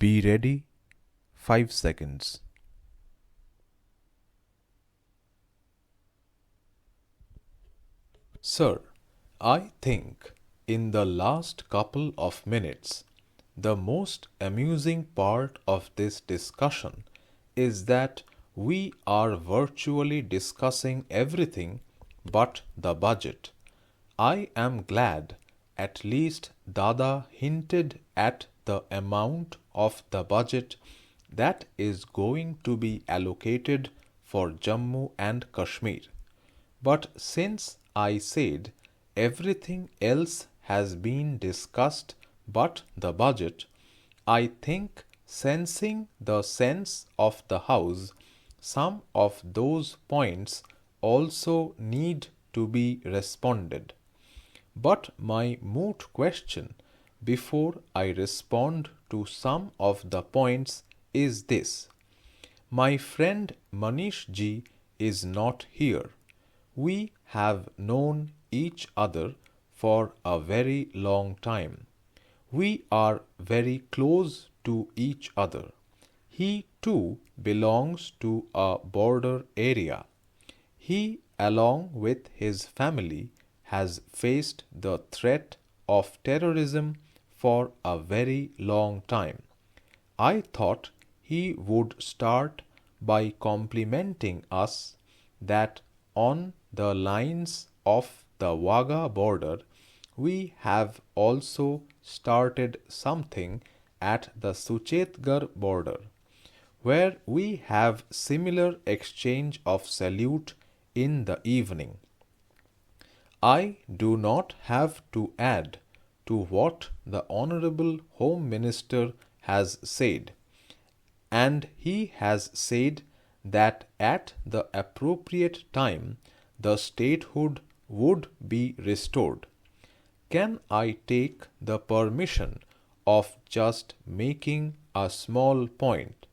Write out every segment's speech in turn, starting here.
Be ready. 5 seconds. Sir, I think in the last couple of minutes, the most amusing part of this discussion is that we are virtually discussing everything but the budget. I am glad at least Dada hinted at the amount of the budget that is going to be allocated for Jammu and Kashmir. But since I said everything else has been discussed but the budget, I think sensing the sense of the House, some of those points also need to be responded. But my moot question before I respond to some of the points is this. My friend Manish ji is not here. We have known each other for a very long time. We are very close to each other. He too belongs to a border area. He, along with his family, has faced the threat of terrorism for a very long time. I thought he would start by complimenting us that on the lines of the Wagah border, we have also started something at the Suchetgarh border, where we have similar exchange of salute in the evening. I do not have to add to what the Honorable Home Minister has said, and he has said that at the appropriate time the statehood would be restored. Can I take the permission of just making a small point?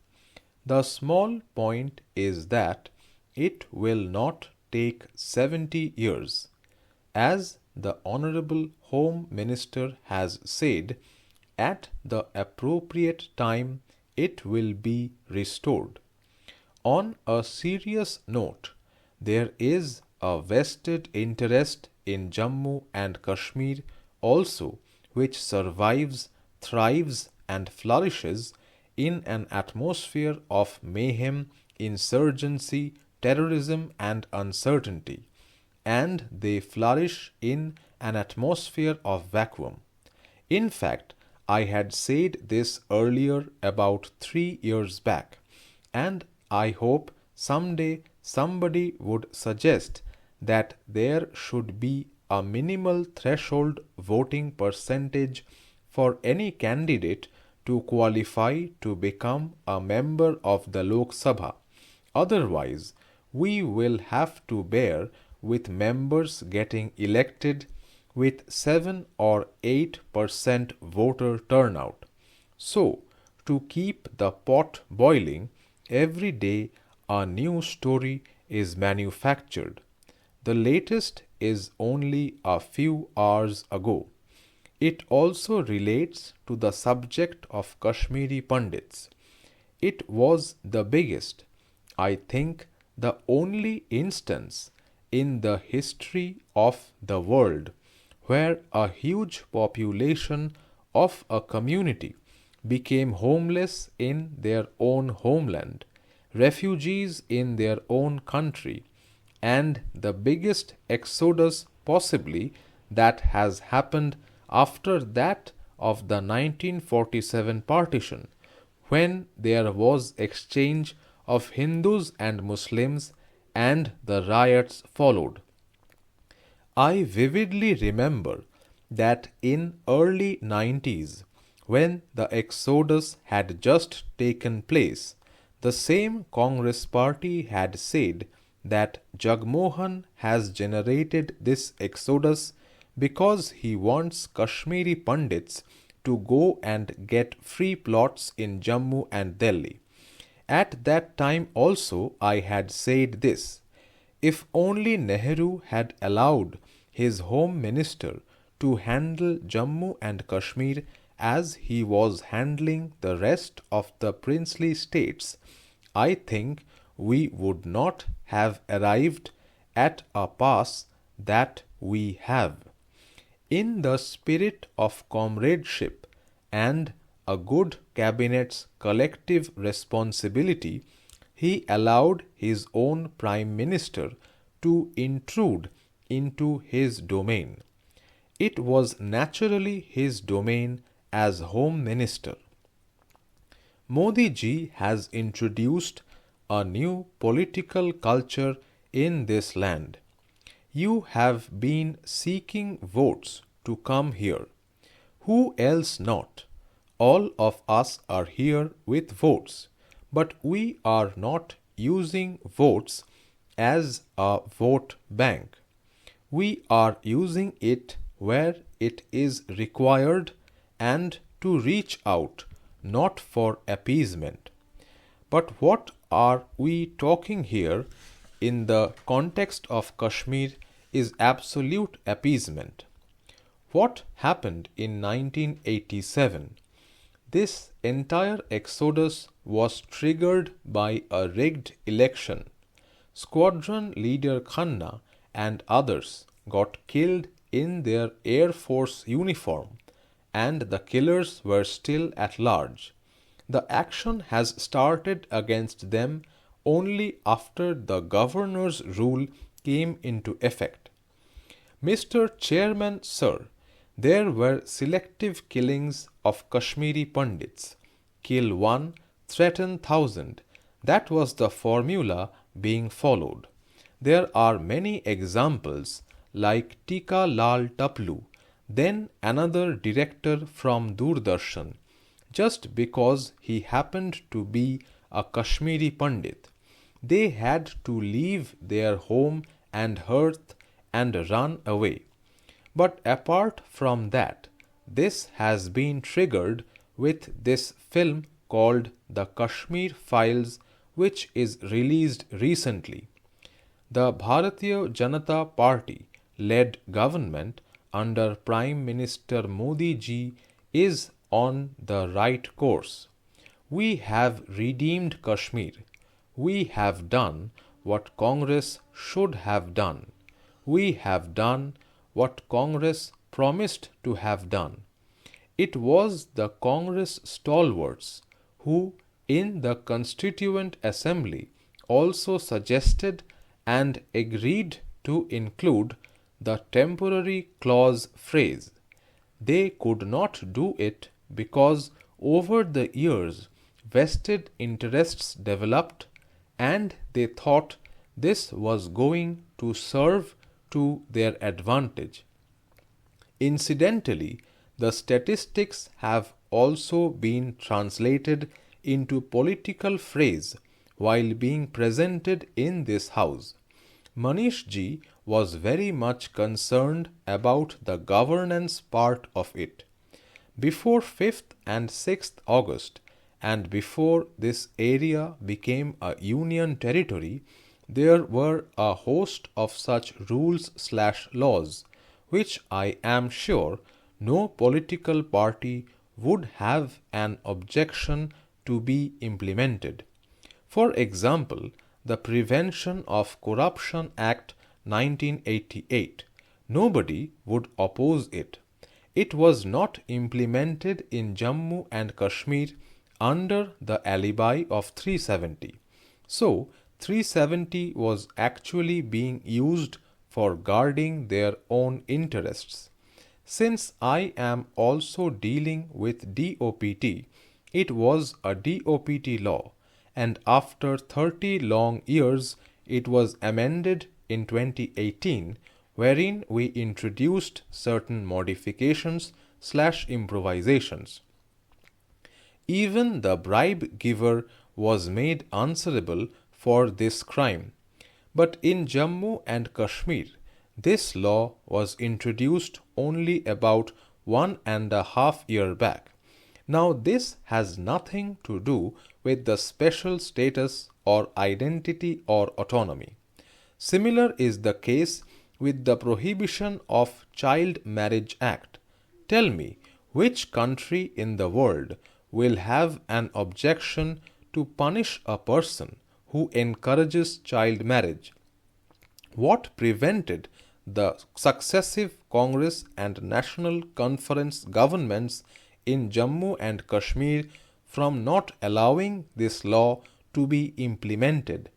The small point is that it will not take 70 years. As the Honorable Home Minister has said, at the appropriate time it will be restored. On a serious note, there is a vested interest in Jammu and Kashmir also, which survives, thrives and flourishes in an atmosphere of mayhem, insurgency, terrorism and uncertainty, and they flourish in an atmosphere of vacuum. In fact, I had said this earlier about 3 years back, and I hope someday somebody would suggest that there should be a minimal threshold voting percentage for any candidate to qualify to become a member of the Lok Sabha. Otherwise, we will have to bear with members getting elected with 7 or 8% voter turnout. So, to keep the pot boiling, every day a new story is manufactured. The latest is only a few hours ago. It also relates to the subject of Kashmiri Pandits. It was the biggest, I think the only instance in the history of the world where a huge population of a community became homeless in their own homeland, refugees in their own country, and the biggest exodus possibly that has happened after that of the 1947 partition, when there was exchange of Hindus and Muslims and the riots followed. I vividly remember that in early 90s, when the exodus had just taken place, the same Congress party had said that Jagmohan has generated this exodus because he wants Kashmiri Pandits to go and get free plots in Jammu and Delhi. At that time also I had said this: if only Nehru had allowed his Home Minister to handle Jammu and Kashmir as he was handling the rest of the princely states, I think we would not have arrived at a pass that we have. In the spirit of comradeship and a good cabinet's collective responsibility, he allowed his own Prime Minister to intrude into his domain. It was naturally his domain as Home Minister. Modi ji has introduced a new political culture in this land. You have been seeking votes to come here. Who else not? All of us are here with votes, but we are not using votes as a vote bank. We are using it where it is required and to reach out, not for appeasement. But what are we talking here in the context of Kashmir is absolute appeasement. What happened in 1987? This entire exodus was triggered by a rigged election. Squadron leader Khanna and others got killed in their Air Force uniform, and the killers were still at large. The action has started against them only after the governor's rule came into effect. Mr. Chairman, Sir, there were selective killings of Kashmiri Pandits. Kill one, threaten 1,000. That was the formula being followed. There are many examples like Tika Lal Taplu, then another director from Doordarshan, just because he happened to be a Kashmiri Pandit. They had to leave their home and hearth and run away. But apart from that, this has been triggered with this film called The Kashmir Files, which is released recently. The Bharatiya Janata Party led government under Prime Minister Modi ji is on the right course. We have redeemed Kashmir. We have done what Congress should have done. We have done what Congress promised to have done. It was the Congress stalwarts who, in the Constituent Assembly, also suggested and agreed to include the temporary clause phrase. They could not do it because over the years vested interests developed and they thought this was going to serve to their advantage. Incidentally, the statistics have also been translated into political phrase while being presented in this house. Manish ji was very much concerned about the governance part of it. Before 5th and 6th August and before this area became a union territory, there were a host of such rules/laws which I am sure no political party would have an objection to be implemented. For example, the Prevention of Corruption Act 1988. Nobody would oppose it. It was not implemented in Jammu and Kashmir under the alibi of 370. So, 370 was actually being used for guarding their own interests. Since I am also dealing with DOPT, it was a DOPT law, and after 30 long years, it was amended in 2018, wherein we introduced certain modifications/improvisations. Even the bribe giver was made answerable for this crime. But in Jammu and Kashmir, this law was introduced only about 1.5 years back. Now this has nothing to do with the special status or identity or autonomy. Similar is the case with the Prohibition of Child Marriage Act. Tell me, Which country in the world will have an objection to punish a person who encourages child marriage? What prevented the successive Congress and National Conference governments in Jammu and Kashmir from not allowing this law to be implemented?